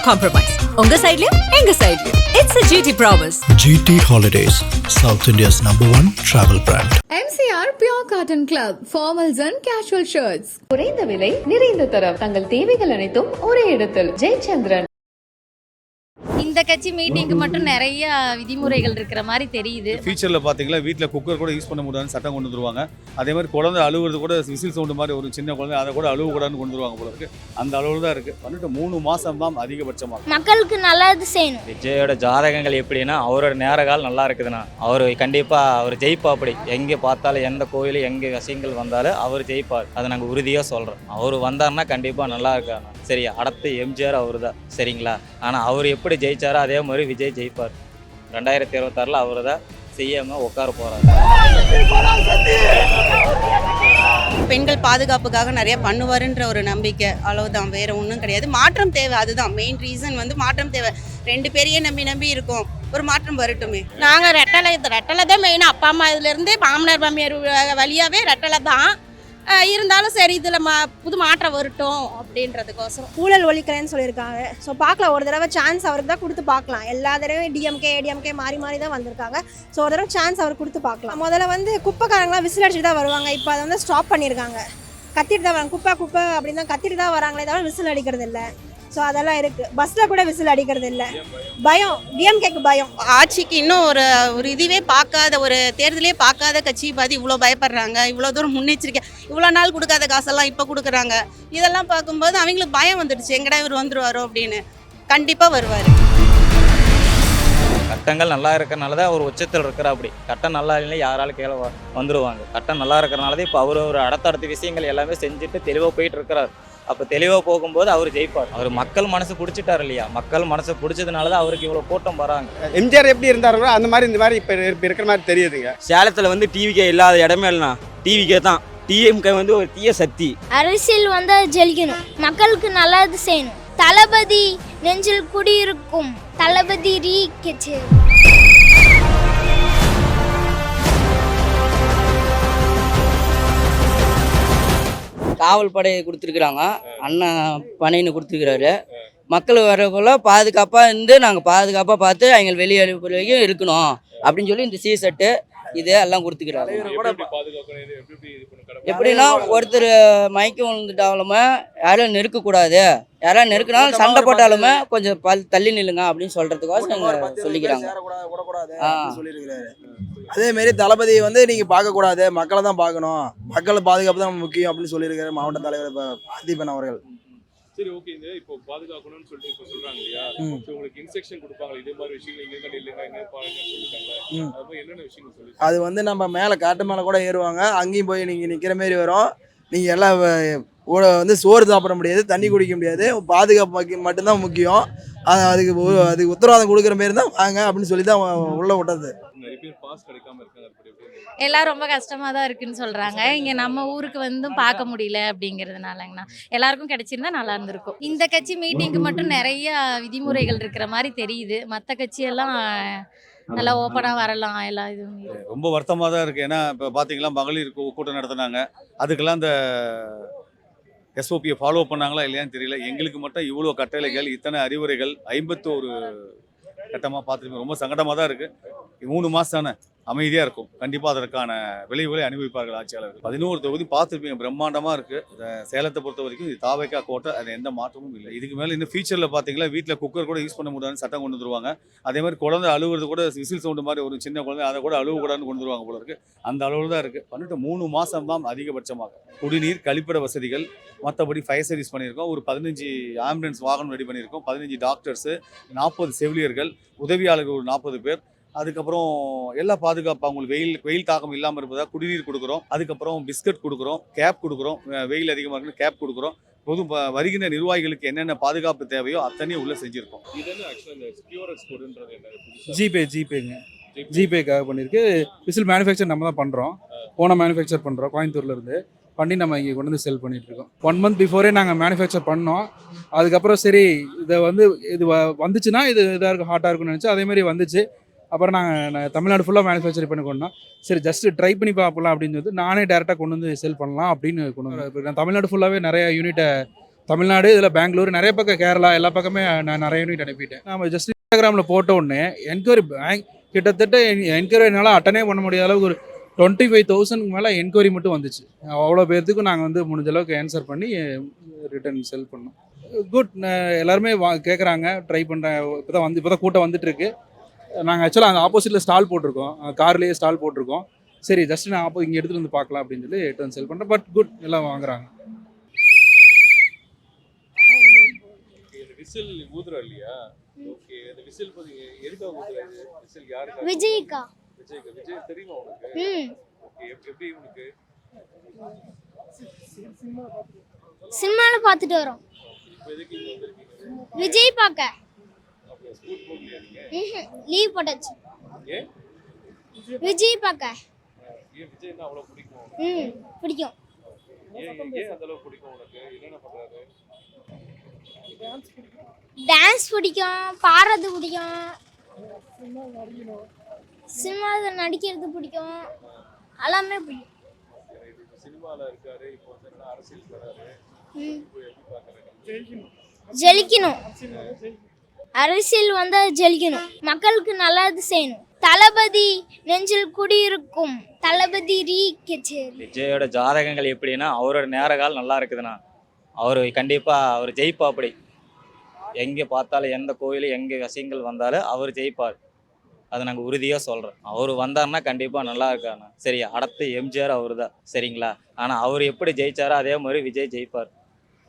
compromise. உங்க சைடுலயும் எங்க சைடுலயும். It's a GT promise. GT Holidays, South India's #1 travel brand. MCR Pure Cotton Club, formals and casual shirts. குறைந்த விலை, நிறைந்த தரம். தங்கள் தேவைகள் அனைத்தும் ஒரே இடத்தில். ஜெயச்சந்திரன். இந்த கட்சி மீட்டிங்க்கு மட்டும் நிறைய விதிமுறைகள் இருக்கிற மாதிரி தெரியுது. ஃபியூச்சரில் பார்த்தீங்கன்னா வீட்டில் குக்கர் கூட யூஸ் பண்ண முடியாதுன்னு சட்டம் கொண்டு வந்துருவாங்க. அதே மாதிரி குழந்தை அழுவுறது கூட விசில் சவுண்டு மாதிரி ஒரு சின்ன குழந்தை அதை கூட அழுவக்கூடாதுன்னு கொண்டு வருவாங்க போல இருக்கு. அந்த அளவு தான் இருக்குது. வந்துட்டு 3 மாதம் தான் அதிகபட்சமாக மக்களுக்கு நல்லது செய்யணும். விஜயோட ஜாதகங்கள் எப்படின்னா அவரோட நேரகால் நல்லா இருக்குதுண்ணா. அவர் கண்டிப்பாக அவர் ஜெயிப்பா. அப்படி எங்கே பார்த்தாலும் எந்த கோயில் எங்கே விஷயங்கள் வந்தாலும் அவர் ஜெயிப்பார். அதை நாங்கள் உறுதியாக சொல்கிறோம். அவர் வந்தார்னா கண்டிப்பாக நல்லா இருக்காண்ணா. சரியா, அடுத்து எம்ஜிஆர் அவர் தான். சரிங்களா, ஆனால் அவர் எப்படி ஜெயிச்சாரோ அதே மாதிரி விஜய் ஜெயிப்பார். 2026 அவர் தான் சிஎம் உட்கார போகிறார். பெண்கள் பாதுகாப்புக்காக நிறைய பண்ணுவாருன்ற ஒரு நம்பிக்கை, அவ்வளவுதான், வேற ஒன்றும் கிடையாது. மாற்றம் தேவை, அதுதான் மெயின் ரீசன். மாற்றம் தேவை. 2 பேரையே நம்பி இருக்கோம், ஒரு மாற்றம் வரட்டுமே. நாங்கள் ரெட்டலை தான் மெயின். அப்பா அம்மா இதுலேருந்து மாமனார் மாமியார் வழியாகவே ரெட்டலை தான் இருந்தாலும் சரி, இதில் புது மாற்றம் வரட்டும் அப்படின்றதுக்கோசரம். ஊழல் ஒழிக்கிறேன்னு சொல்லியிருக்காங்க. ஸோ பார்க்கலாம், ஒரு தடவை சான்ஸ் அவருக்கு தான் கொடுத்து பார்க்கலாம். எல்லா தடவையும் டிஎம்கே ஏடிஎம்கே மாறி தான் வந்திருக்காங்க. ஸோ ஒரு தடவை சான்ஸ் அவருக்கு கொடுத்து பார்க்கலாம். முதல்ல குப்பைக்காரங்களாம் விசில் அடிச்சுட்டு தான் வருவாங்க. இப்போ அதை ஸ்டாப் பண்ணியிருக்காங்க. கத்திட்டு தான் வராங்க. குப்பை அப்படின்னு தான் கத்திட்டு தான் வராங்களே தவிர விசில் அடிக்கிறது இல்லை. ஸோ அதெல்லாம் இருக்குது. பஸ்ஸில் கூட விசில் அடிக்கிறது இல்லை. பயம், டிஎம்கேக்கு பயம். ஆட்சிக்கு இன்னும் ஒரு இதுவே பார்க்காத, ஒரு தேர்தலே பார்க்காத கட்சி பார்த்து இவ்வளோ பயப்படுறாங்க. இவ்வளோ தூரம் முன்னெச்சரிக்கை, இவ்வளோ நாள் கொடுக்காத காசெல்லாம் இப்போ கொடுக்குறாங்க. இதெல்லாம் பார்க்கும்போது அவங்களுக்கு பயம் வந்துடுச்சு, எங்கடா இவர் வந்துருவாரோ அப்படின்னு. கண்டிப்பாக வருவார். கட்டங்கள் நல்லா இருக்கிறனால தான் அவர் உச்சத்தில் இருக்கிற. அப்படி கட்டம் நல்லா இல்லைன்னா யாராலும் கீழே வந்துடுவாங்க. கட்டம் நல்லா இருக்கிறனால தான் இப்போ அவர் ஒரு அடுத்தடுத்த விஷயங்கள் எல்லாமே செஞ்சுட்டு தெளிவாக போயிட்டு இருக்கிறார். அப்போ தெளிவாக போகும்போது அவர் ஜெயிப்பார். அவர் மக்கள் மனசு பிடிச்சிட்டார் இல்லையா, மக்கள் மனசு பிடிச்சதுனால தான் அவருக்கு இவ்வளோ கூட்டம் வராங்க. எம்ஜிஆர் எப்படி இருந்தாரோ அந்த மாதிரி இந்த மாதிரி இப்போ இருக்கிற மாதிரி தெரியுதுங்க. சேலத்தில் டிவிக்கே இல்லாத இடமே இல்லைனா டிவிக்கே தான். டிஎம்கே ஒரு தீய சக்தி. அரசியல் ஜெயிக்கணும், மக்களுக்கு நல்லது செய்யணும். தளபதி நெஞ்சில் குடியிருக்கும், தளபதி ரீ கெச்சு. காவல் படையை கொடுத்துருக்குறாங்க, அண்ணன் பணின்னு கொடுத்துருக்குறாரு. மக்கள் வரக்குள்ள பாதுகாப்பாக இருந்து நாங்கள் பாதுகாப்பாக பார்த்து அவங்க வெளியே வரைக்கும் இருக்கணும் அப்படின்னு சொல்லி இந்த சீசெட்டு இது எல்லாம் கொடுத்துக்கிறாங்க. எப்படின்னா ஒருத்தர் மயக்கம் விழுந்துட்டாலுமே யாரும் நெருக்கக்கூடாது, யாராவது நெருக்கினாலும் சண்டை போட்டாலுமே கொஞ்சம் தள்ளி நில்லுங்க அப்படின்னு சொல்றதுக்காக நாங்கள் சொல்லிக்கிறாங்க. அதே மாதிரி தளபதி நீங்கள் பார்க்கக்கூடாது, மக்களை தான் பார்க்கணும், மக்கள் பாதுகாப்பு தான் முக்கியம் அப்படின்னு சொல்லியிருக்காரு மாவட்ட தலைவர் பார்த்திபன் அவர்கள். சரி, ஓகே. இந்த இப்போ பாதுகாக்கணும்னு சொல்லிட்டு இப்போ சொல்றாங்க இல்லையா, உங்களுக்கு இன்ஸ்ட்ரக்ஷன் கொடுப்பாங்க, இதே மாதிரி விஷயங்கள் இங்க இல்லைங்க இங்க பாருங்கன்னு சொல்லிட்டாங்க. அது என்னென்ன விஷயங்கள் சொல்லி அது நம்ம மேலே காட்டு மேலே கூட ஏறுவாங்க. அங்கேயும் போய் நீங்கள் நிற்கிற மாதிரி வரும். நீங்கள் எல்லாம் சோறு சாப்பிட முடியாது, தண்ணி குடிக்க முடியாது, பாதுகாப்பு மட்டும்தான் முக்கியம். அதுக்கு உத்தரவாதம் கொடுக்குற மாரி தான் வாங்க அப்படின்னு சொல்லி தான் உள்ள விட்டது. எல்லாம் ரொம்ப கஷ்டமாக தான் இருக்குன்னு சொல்கிறாங்க. இங்கே நம்ம ஊருக்கு பார்க்க முடியல அப்படிங்கிறதுனாலங்கண்ணா. எல்லாருக்கும் கிடைச்சிருந்தா நல்லா இருந்திருக்கும். இந்த கட்சி மீட்டிங்க்கு மட்டும் நிறைய விதிமுறைகள் இருக்கிற மாதிரி தெரியுது. மற்ற கட்சியெல்லாம் நல்லா ஓப்பனாக வரலாம். எல்லாம் இதுவும் ரொம்ப வருத்தமாக தான் இருக்குது. ஏன்னா இப்போ பார்த்தீங்கன்னா மகளிர் கூட்டம் நடத்தினாங்க. அதுக்கெல்லாம் அந்த எஸ்ஓபியை ஃபாலோ பண்ணாங்களா இல்லையான்னு தெரியல. எங்களுக்கு மட்டும் இவ்வளோ கட்டளைகள், இத்தனை அறிவுரைகள் 51 கட்டமாக பார்த்துருக்கோம். ரொம்ப சங்கடமாக தான் இருக்குது. 3 மாதம் தானே, அமைதியாக இருக்கும். கண்டிப்பாக அதற்கான விளைவுகளை அனுபவிப்பார்கள் ஆட்சியாளர்கள். 11 தொகுதி பார்த்துருப்பீங்க, பிரம்மாண்டமாக இருக்குது. சேலத்தை பொறுத்த வரைக்கும் இது தாவைக்கா கோட்டை, அது எந்த மாற்றமும் இல்லை. இதுக்கு மேலே இன்னும் ஃபியூச்சரில் பார்த்தீங்கன்னா வீட்டில் குக்கர் கூட யூஸ் பண்ண முடியாதுன்னு சட்டம் கொண்டு வந்துருவாங்க. அதே மாதிரி குழந்தை அழுவுறது கூட விசில் சவுண்டு மாதிரி ஒரு சின்ன குழந்தை அதை கூட அழுவக்கூடாதுன்னு கொண்டு வருவாங்க போல இருக்குது. அந்த அளவில் தான் இருக்குது. வந்துட்டு 3 மாதம் தான் அதிகபட்சமாக. குடிநீர், கழிப்பிட வசதிகள், மற்றபடி ஃபயர் சர்வீஸ் பண்ணியிருக்கோம். ஒரு 15 ஆம்புலன்ஸ் வாகனம் ரெடி பண்ணியிருக்கோம். 15 டாக்டர்ஸு, 40 செவிலியர்கள், உதவியாளர்கள் ஒரு 40 பேர். அதுக்கப்புறம் எல்லா பாதுகாப்பு, அவங்களுக்கு வெயில் தாக்கம் இல்லாமல் இருப்பதாக குடிநீர் கொடுக்குறோம். அதுக்கப்புறம் பிஸ்கட் கொடுக்குறோம், கேப் கொடுக்குறோம். வெயில் அதிகமாக இருக்குன்னு கேப் கொடுக்குறோம். பொது வருகின்ற நிர்வாகிகளுக்கு என்னென்ன பாதுகாப்பு தேவையோ அத்தனையும் உள்ள செஞ்சுருக்கோம். ஜிபேக்காக பண்ணியிருக்கு. விசில் மேனுஃபேக்சர் நம்ம தான் பண்ணுறோம். ஓனாக மேனுஃபேக்சர் பண்ணுறோம். கோயம்புத்தூர்லேருந்து பண்ணி நம்ம இங்கே கொண்டு வந்து செல் பண்ணிகிட்ருக்கோம். 1 மந்த் பிஃபோரே நாங்கள் மேனுஃபேக்சர் பண்ணோம். அதுக்கப்புறம் சரி இதை இது வந்துச்சுன்னா இது இதாக இருக்கும், ஹாட்டாக இருக்குன்னு நினச்சி அதேமாதிரி வந்துச்சு. அப்புறம் நாங்கள் தமிழ்நாடு ஃபுல்லாக மேனுஃபேக்சர் பண்ணி கொண்டோம். சரி ஜஸ்ட்டு ட்ரை பண்ணி பார்க்கலாம் அப்படின்னு சொல்லிட்டு நானே டேரெக்டாக கொண்டு வந்து செல் பண்ணலாம் அப்படின்னு கொண்டு வந்து நான் தமிழ்நாடு ஃபுல்லாகவே நிறைய யூனிட்டை தமிழ்நாடு இதில் பெங்களூர் நிறைய பக்கம் கேரளா எல்லா பக்கமே நான் நிறைய யூனிட் அனுப்பிட்டேன். நம்ம ஜஸ்ட் இன்ஸ்டாகிராமில் போட்ட உடனே என்கொயரி கிட்டத்தட்ட என்கொயரினால அட்டனே பண்ண முடியாத அளவுக்கு ஒரு 25,000 மேலே என்கொயரி மட்டும் வந்துச்சு. அவ்வளோ பேர்த்துக்கும் நாங்கள் வந்து முடிஞ்ச அளவுக்கு ஆன்சர் பண்ணி ரிட்டர்ன் செல் பண்ணோம். குட். எல்லாருமே கேட்குறாங்க, ட்ரை பண்ணுறேன். இப்போ தான் கூட்டம் வந்துட்டு இருக்கு. நாங்கள் ஆக்சுவலாக அங்கே ஆப்போசிட்டில் ஸ்டால் போட்டிருக்கோம், கார்லேயே ஸ்டால் போட்டிருக்கோம். சரி ஜஸ்ட் நான் இங்கே எடுத்துகிட்டு வந்து பார்க்கலாம் அப்படின்னு சொல்லி ரிட்டர்ன் செல் பண்ணுறேன். பட் குட், எல்லாம் வாங்குறாங்க. விசில் ஊதுறா இல்லையா? ஓகே, அந்த விசில் எதுக்காக ஊதுறாரு? விசில் யாருக்கு? விஜய்க்கா. விஜய் தெரியுமா உனக்கு? ஓகே, எப்படி உனக்கு? சினிமாவில் பார்த்துட்டு வரோம். இப்போ எதுக்கு இங்க வந்திருக்கீங்க? விஜய் பார்க்க. அப்போ ஸ்கூல் போகலையா நீங்க? லீவ் போட்டாச்சு. ஏன் விஜய் பார்க்க. ஏன் விஜய்னா அவ்வளோ பிடிக்கும்? பிடிக்கும். ஏன் அந்த அளவுக்கு பிடிக்கும் உனக்கு? என்னென்ன பண்றாரு? டான்ஸ் பிடிக்கும், பாடுறது பிடிக்கும், சினிமாவில் நடிக்கிறது பிடிக்கும், எல்லாமே பிடிக்கும். சினிமால இருக்காரு, இப்போ வந்து என்ன அரசியல் வராரு, இப்போ எப்படி பார்க்கறீங்க? ஜெயிக்கணும். அரசியல் வந்தா ஜெயிக்கணும். மக்களுக்கு நல்லது செய்யணும். தளபதி நெஞ்சில் குடியிருக்கும் தளபதி கச்சேரி. விஜயோட ஜாதகங்கள் எப்படின்னா அவரோட நேரகால் நல்லா இருக்குதுண்ணா. அவர் கண்டிப்பாக அவர் ஜெயிப்பா. அப்படி எங்கே பார்த்தாலும் எந்த கோயில் எங்கே விஷயங்கள் வந்தாலும் அவர் ஜெயிப்பார். அதை நாங்கள் உறுதியாக சொல்கிறோம். அவர் வந்தார்னா கண்டிப்பாக நல்லா இருக்காண்ணா. சரி, அடுத்து எம்ஜிஆர் அவர் தான், சரிங்களா? ஆனால் அவர் எப்படி ஜெயிச்சாரோ அதே மாதிரி விஜய் ஜெயிப்பார்.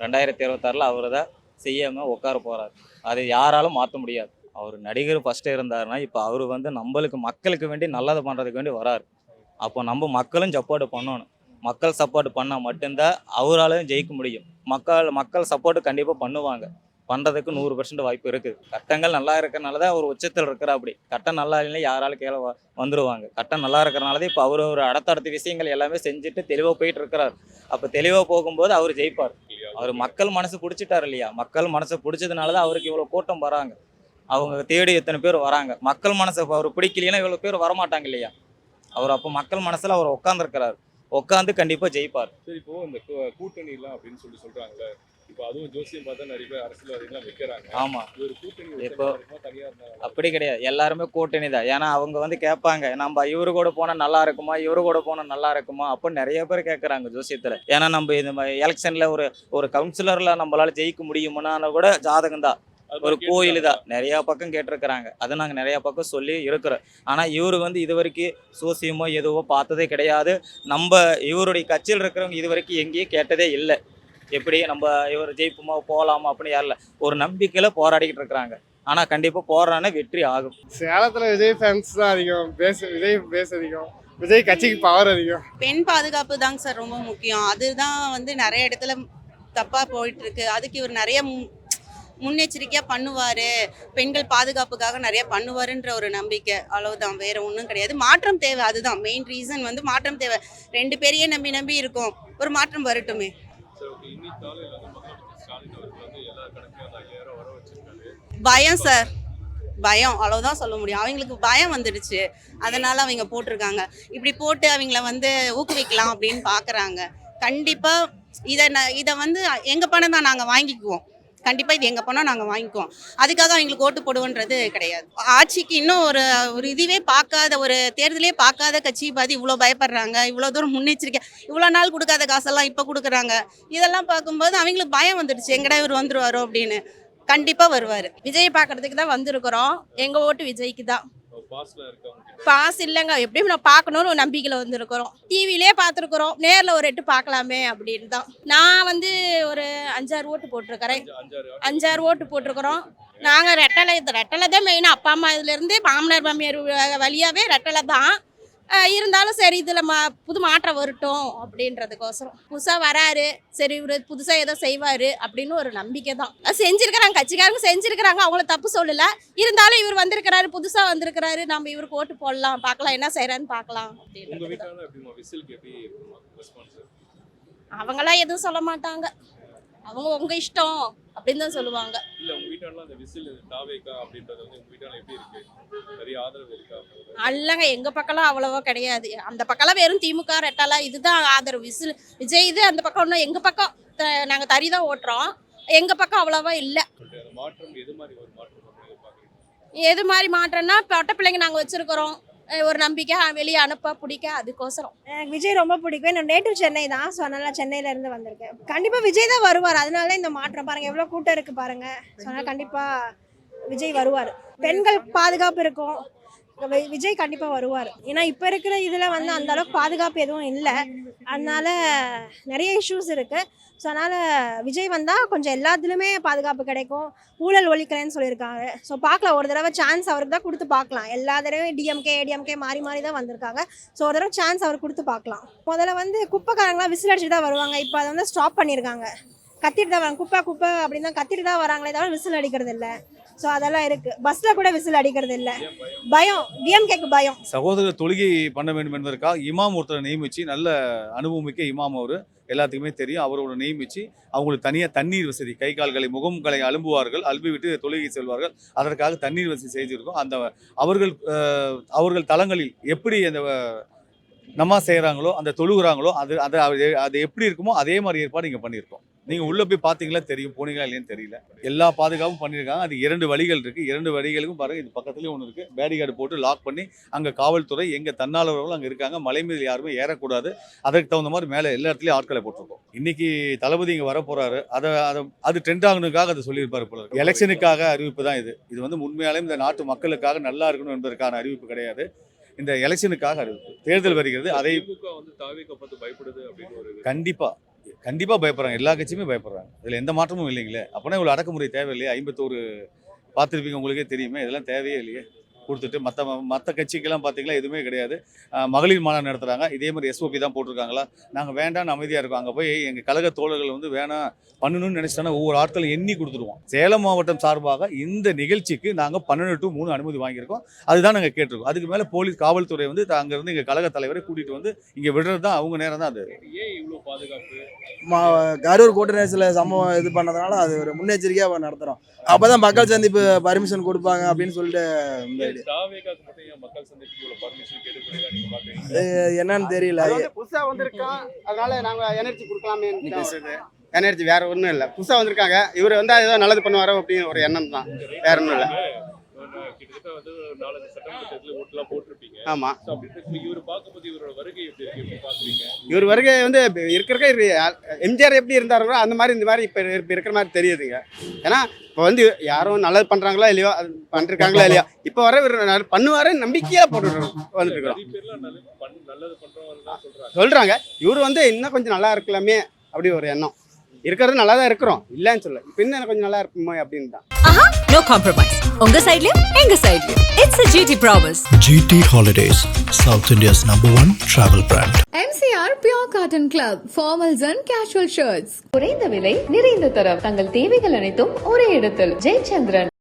2026 அவர் தான் செய்யாமல் உட்கார போகிறார். அதை யாராலும் மாற்ற முடியாது. அவர் நடிகர் ஃபஸ்ட்டு இருந்தாருன்னா இப்போ அவர் வந்து நம்மளுக்கு மக்களுக்கு வேண்டி நல்லது பண்ணுறதுக்கு வேண்டி வராரு. அப்போ நம்ம மக்களும் சப்போர்ட் பண்ணணும். மக்கள் சப்போர்ட் பண்ணால் மட்டும்தான் அவராலையும் ஜெயிக்க முடியும். மக்கள் சப்போர்ட்டு கண்டிப்பாக பண்ணுவாங்க. பண்ணுறதுக்கு 100% வாய்ப்பு இருக்குது. கட்டங்கள் நல்லா இருக்கிறனால தான் அவர் உச்சத்தில் இருக்கிற. அப்படி கட்டம் நல்லா இல்லைன்னா யாராலும் கீழே வந்துடுவாங்க. கட்டம் நல்லா இருக்கிறனால தான் இப்போ அவர் ஒரு அடுத்தடுத்த விஷயங்கள் எல்லாமே செஞ்சுட்டு தெளிவாக போயிட்டு இருக்கிறார். அப்போ தெளிவாக போகும்போது அவர் ஜெயிப்பார். அவர் மக்கள் மனசு பிடிச்சிட்டார் இல்லையா? மக்கள் மனசை பிடிச்சதுனால தான் அவருக்கு இவ்வளோ கூட்டம் வராங்க. அவங்க தேடி எத்தனை பேர் வராங்க. மக்கள் மனசை அவர் பிடிக்கலைன்னா இவ்வளோ பேர் வரமாட்டாங்க இல்லையா? அவர் அப்போ மக்கள் மனசில் அவர் உட்காந்துருக்கிறார். உட்காந்து கண்டிப்பாக ஜெயிப்பார். சரி, இப்போ இந்த கூட்டணிலாம் அப்படின்னு சொல்றாங்களே, இப்போ அதுவும் ஜோசியம் பார்த்தா நிறைய பேர் அரசியல்வாதிகள்லாம் வைக்கிறாங்க. ஆமாம், ஒரு கூட்டணி இப்போ தனியாக அப்படி கிடையாது. எல்லாருமே கூட்டணி தான். ஏன்னா அவங்க வந்து கேட்பாங்க, நம்ம இவரு கூட போனால் நல்லா இருக்குமா, இவரு கூட போனால் நல்லா இருக்குமா அப்படின்னு நிறைய பேர் கேட்குறாங்க ஜோசியத்தில். ஏன்னா நம்ம இந்த எலெக்ஷனில் ஒரு கவுன்சிலரில் நம்மளால ஜெயிக்க முடியுமான்னு கூட ஜாதகம் தான், ஒரு கோயில் தான் நிறையா பக்கம் கேட்டிருக்கிறாங்க. அதை நாங்கள் நிறையா பக்கம் சொல்லி இருக்கிறோம். ஆனால் இவர் வந்து இது வரைக்கும் சோசியமோ எதுவோ பார்த்ததே கிடையாது. நம்ம இவருடைய கட்சியில் இருக்கிறவங்க இது வரைக்கும் எங்கேயும் கேட்டதே இல்லை. எப்படி நம்ம இவர் ஜெயிப்புமா போகலாமா அப்படின்னு யாரில்ல, ஒரு நம்பிக்கையில் போராடிக்கிட்டு இருக்கிறாங்க. ஆனால் கண்டிப்பாக போராடினா வெற்றி ஆகும். சேலத்தில் விஜய் ஃபேன்ஸ் தான் அதிகம். விஜய் பேச அதிகம். விஜய் கட்சிக்கு பவர் அதிகம். பெண் பாதுகாப்பு தாங்க சார் ரொம்ப முக்கியம். அதுதான் வந்து நிறைய இடத்துல தப்பாக போயிட்டு இருக்கு. அதுக்கு இவர் நிறைய முன்னெச்சரிக்கையாக பண்ணுவார். பெண்கள் பாதுகாப்புக்காக நிறைய பண்ணுவாருன்ற ஒரு நம்பிக்கை, அவ்வளவுதான், வேற ஒன்றும் கிடையாது. மாற்றம் தேவை, அதுதான் மெயின் ரீசன். வந்து மாற்றம் தேவை. 2 பேரையே நம்பி இருக்கோம், ஒரு மாற்றம் வரட்டுமே. பயம் சார், பயம், அவ்வளோதான் சொல்ல முடியும். அவங்களுக்கு பயம் வந்துடுச்சு, அதனால அவங்க போட்டிருக்காங்க. இப்படி போட்டு அவங்கள வந்து ஊக்குவிக்கலாம் அப்படின்னு பார்க்குறாங்க. கண்டிப்பாக இதை வந்து எங்கள் பணம் தான், நாங்கள் வாங்கிக்குவோம். கண்டிப்பாக இது எங்கள் பணம், நாங்கள் வாங்கிக்குவோம். அதுக்காக அவங்களுக்கு ஓட்டு போடுவோன்றது கிடையாது. ஆட்சிக்கு இன்னும் ஒரு இதுவே பார்க்காத, ஒரு தேர்தலே பார்க்காத கட்சி பார்த்து இவ்வளோ பயப்படுறாங்க. இவ்வளோ தூரம் முன்னெச்சரிக்கை, இவ்வளோ நாள் கொடுக்காத காசெல்லாம் இப்போ கொடுக்குறாங்க. இதெல்லாம் பார்க்கும்போது அவங்களுக்கு பயம் வந்துடுச்சு, எங்கடா இவர் வந்துருவாரோ அப்படின்னு. கண்டிப்பாக வருவார். விஜய் பார்க்கறதுக்கு தான் வந்திருக்கிறோம். எங்கள் ஓட்டு விஜய்க்கு தான். பாஸ் இல்லைங்க, எப்படியும் நான் பார்க்கணும்னு ஒரு நம்பிக்கையில் வந்திருக்கிறோம். டிவிலே பார்த்துருக்குறோம், நேரில் ஒரு 8 பார்க்கலாமே அப்படின்னு தான். நான் வந்து ஒரு 5-6 ஓட்டு போட்டிருக்கிறேன். 5-6 ஓட்டு போட்டிருக்கிறோம். நாங்கள் ரெட்டலை தான் மெயினாக. அப்பா அம்மா இதுலேருந்து மாமனார் மாமியார் வழியாகவே ரெட்டலை தான். இருந்தாலும் சரி, இதில் புது மாற்றம் வரட்டும் அப்படின்றதுக்கோசரம் புதுசாக வராரு. சரி, இவர் புதுசாக ஏதோ செய்வார் அப்படின்னு ஒரு நம்பிக்கை தான். செஞ்சுருக்கிறாங்க, கட்சிக்காரங்க செஞ்சுருக்கிறாங்க, அவங்கள தப்பு சொல்லலை. இருந்தாலும் இவர் வந்திருக்கிறாரு, புதுசாக வந்திருக்கிறாரு, நம்ம இவருக்கு ஓட்டு போடலாம், பார்க்கலாம் என்ன செய்கிறான்னு பார்க்கலாம். அவங்களாம் எதுவும் சொல்ல மாட்டாங்க, அவங்க உங்கள் இஷ்டம் அப்படின்னு தான் சொல்லுவாங்க. அல்லங்க, எங்கள் பக்கம்லாம் அவ்வளோவா கிடையாது. அந்த பக்கம்லாம் வெறும் திமுக ரெட்டலா இதுதான் ஆதரவு. விஜய் இது அந்த பக்கம். ஒன்றும் எங்கள் பக்கம் நாங்கள் தறி தான் ஓட்டுறோம். எங்கள் பக்கம் அவ்வளோவா இல்லை. எது மாதிரி மாற்றம்னா பொட்ட பிள்ளைங்க நாங்கள் வச்சுருக்கிறோம், ஒரு நம்பிக்கை வெளியே அனுப்ப பிடிக்க அதுக்கோசரம். எனக்கு விஜய் ரொம்ப பிடிக்கும். என்னோட நேட்டிவ் சென்னை தான், ஸோ அதனால சென்னையிலேருந்து வந்திருக்கேன். கண்டிப்பாக விஜய் தான் வருவார், அதனால இந்த மாற்றம் பாருங்கள் எவ்வளோ கூட்டம் இருக்குது பாருங்கள். ஸோ அதனால் கண்டிப்பாக விஜய் வருவார். பெண்கள் பாதுகாப்பு இருக்கும், விஜய் கண்டிப்பாக வருவார். ஏன்னா இப்போ இருக்கிற இதில் வந்து அந்த அளவுக்கு பாதுகாப்பு எதுவும் இல்லை, அதனால நிறைய இஷ்யூஸ் இருக்குது. ஸோ அதனால் விஜய் வந்தால் கொஞ்சம் எல்லாத்துலேயுமே பாதுகாப்பு கிடைக்கும், ஊழல் ஒழிக்கிறேன்னு சொல்லியிருக்காங்க. ஸோ பார்க்கலாம், ஒரு தடவை சான்ஸ் அவருக்கு தான் கொடுத்து பார்க்கலாம். எல்லா தடவையும் டிஎம்கே ஏடிஎம்கே மாறி மாறி தான் வந்திருக்காங்க. ஸோ ஒரு தடவை சான்ஸ் அவருக்கு கொடுத்து பார்க்கலாம். முதல்ல வந்து குப்பைக்காரங்களாம் விசில் அடிச்சுட்டு தான் வருவாங்க, இப்போ அதை வந்து ஸ்டாப் பண்ணியிருக்காங்க. கத்திட்டு தான் வராங்க, குப்பை குப்பை அப்படின்னு தான் கத்திட்டு தான் வராங்களே தவிர விசில் அடிக்கிறது இல்லை. ஸோ அதெல்லாம் இருக்குது. பஸ்ஸில் கூட விசில் அடிக்கிறது இல்லை, பயம், டிஎம்கேக்கு பயம். சகோதர தொழுகை பண்ண வேண்டும் என்பதற்காக இமாம் ஒருத்தரை நியமித்து, நல்ல அனுபவமிக்க இமாம் அவர், எல்லாத்துக்குமே தெரியும். அவரோட நியமித்து அவங்களுக்கு தனியாக தண்ணீர் வசதி, கை கால்களை முகங்களை அலும்புவார்கள், அலும்பி விட்டு தொழுகை செல்வார்கள். அதற்காக தண்ணீர் வசதி செய்திருக்கோம். அந்த அவர்கள் தலங்களில் எப்படி அந்த நமாஸ் செய்கிறாங்களோ, அந்த தொழுகிறாங்களோ, அது எப்படி இருக்குமோ அதே மாதிரி ஏற்பாடு இங்கே பண்ணியிருக்கோம். நீங்கள் உள்ளே போய் பார்த்தீங்களா தெரியும், போனீங்களா இல்லைன்னு தெரியல. எல்லா பாதுகாப்பும் பண்ணியிருக்காங்க. அது 2 வழிகள் இருக்குது. 2 வழிகளுக்கும் பாருங்கள், இது பக்கத்துலேயும் ஒன்று இருக்குது. பேரிகார்டு போட்டு லாக் பண்ணி அங்கே காவல்துறை, எங்கள் தன்னார்வலர்களும் அங்கே இருக்காங்க. மலை மீது யாருமே ஏறக்கூடாது, அதற்கு தகுந்த மாதிரி மேலே எல்லா இடத்துலையும் ஆட்களை போட்டிருக்கோம். இன்றைக்கி தளபதி இங்கே வர போகிறாரு, அது ட்ரெண்ட் ஆகணுக்காக அதை சொல்லியிருப்பார் போல. எலெக்ஷனுக்காக அறிவிப்பு தான் இது. இது வந்து உண்மையாலும் இந்த நாட்டு மக்களுக்காக நல்லா இருக்கணும் என்பதற்கான அறிவிப்பு கிடையாது. இந்த எலெக்ஷனுக்காக அறிவிப்பு. தேர்தல் வருகிறது, அதை கண்டிப்பாக பயப்படுறாங்க. எல்லா கட்சியுமே பயப்படுறாங்க. இதில் எந்த மாற்றமும் இல்லைங்களே. அப்போனா இவ்வளோ அடக்குமுறை தேவையில்லையே. 51 பார்த்துருப்பீங்க, உங்களுக்கே தெரியுமே. இதெல்லாம் தேவையே இல்லையே. கொடுத்துட்டு மற்ற கட்சிக்கெல்லாம் பார்த்தீங்களா எதுவுமே கிடையாது. மகளிர் மாநாடு நடத்துகிறாங்க, இதே மாதிரி எஸ்ஓபி தான் போட்டிருக்காங்களா. நாங்கள் வேண்டாம்னு அமைதியாக இருக்கோம். அங்கே போய் எங்கள் கழக தோழர்கள் வந்து வேணாம் பண்ணணும்னு நினச்சிட்டோன்னா ஒவ்வொரு ஆட்களும் எண்ணி கொடுத்துருவோம். சேலம் மாவட்டம் சார்பாக இந்த நிகழ்ச்சிக்கு நாங்கள் 12 to 3 அனுமதி வாங்கியிருக்கோம். அதுதான் நாங்கள் கேட்டிருக்கோம். அதுக்கு மேலே போலீஸ் காவல்துறை வந்து அங்கேருந்து எங்கள் கழக தலைவரை கூட்டிகிட்டு வந்து இங்கே விடுறது தான் அவங்க நேரம் தான். அது ஏன் இவ்வளோ பாதுகாப்பு? கரூர் கூட்ட நெரிசலில் சம்பவம் இது பண்ணதுனால அது ஒரு முன்னெச்சரிக்கையாக நடத்துகிறோம். அப்போ தான் மக்கள் சந்திப்பு பர்மிஷன் கொடுப்பாங்க அப்படின்னு சொல்லிட்டு. என்னன்னு தெரியல, புதுசாக வந்திருக்கான், அதனால நாங்கள் எனர்ஜி கொடுக்கலாமே. எனர்ஜி வேற ஒன்றும் இல்லை, புதுசாக வந்திருக்காங்க, இவர் வந்து ஏதோ நல்லது பண்ணுவாரோ அப்படின்னு ஒரு எண்ணம் தான், வேற ஒன்றும் இல்லை. ஆமாம், இவர் வருகை வந்து எம்ஜிஆர் எப்படி இருந்தாரோ அந்த மாதிரி இந்த மாதிரி இப்போ இருக்கிற மாதிரி தெரியுதுங்க. ஏன்னா இப்போ வந்து யாரும் நல்லது பண்ணுறாங்களா இல்லையோ, அது பண்ணிருக்காங்களா இல்லையோ, இப்போ வர இவர் பண்ணுவாரு நம்பிக்கையாக போட்டு வந்துட்டு இருக்கிறோம். சொல்கிறாங்க இவர் வந்து இன்னும் கொஞ்சம் நல்லா இருக்கலாமே அப்படி ஒரு எண்ணம். இருக்கிறது நல்லா தான் இருக்கிறோம், இல்லைன்னு சொல்ல, இப்போ இன்னும் கொஞ்சம் நல்லா இருக்குமோ அப்படின்னு தான். No compromise. உங்க சைடுலயும் எங்க சைடுலயும். It's a GT promise. GT Holidays, South India's #1 travel brand. MCR Pure Cotton Club, formals and casual shirts. குறைந்த விலை, நிறைந்த தரம், தங்கள் தேவைகள் அனைத்தும் ஒரே இடத்தில். ஜெயச்சந்திரன்.